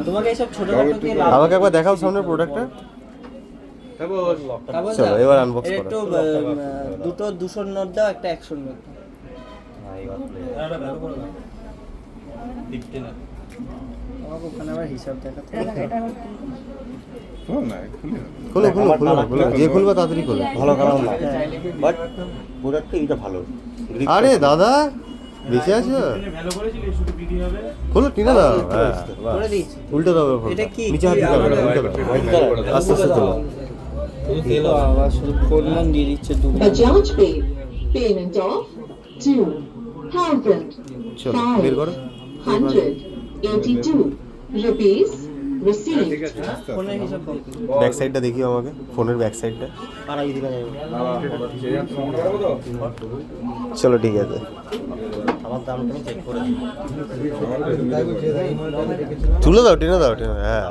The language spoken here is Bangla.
তোমাকে এইসব ছোটখাটো কি লাভ? আমাকে একবার দেখাও সামনের প্রোডাক্টটা। চলো এবার আনবক্স করো। একটু দুটো 200 নোট দাও, একটা 100 নোট দাও। আমাকে ওখানে আবার হিসাব দেখাতে হবে। খোলো খোলো খোলো খোলো, যে খুলবে তাড়াতাড়ি খোলো। ভালো কালার না, বাট প্রোডাক্টটা এটা ভালো। আরে দাদা বেঁচে আছো? খোলো, টিনা দাও। হ্যাঁ করে দিয়েছি। উল্টো দাও, এটা কি? নিচে হাত দিতে হবে না, উল্টো দাও, আস্তে আস্তে তোলো। বাবা শুধু ফোন মন দিয়ে দিচ্ছে দু। Bajaj Pay, payment of 2,000 চলো বের করো। 582 rupees received. ফোনের হিসাব কম। ব্যাক সাইডটা দেখিও আমাকে, ফোনের ব্যাক সাইডটা। চলো ঠিক আছে, আমার দামটা আমি চেক করে তুলে দাও, টেনে দাও, টেনে, হ্যাঁ।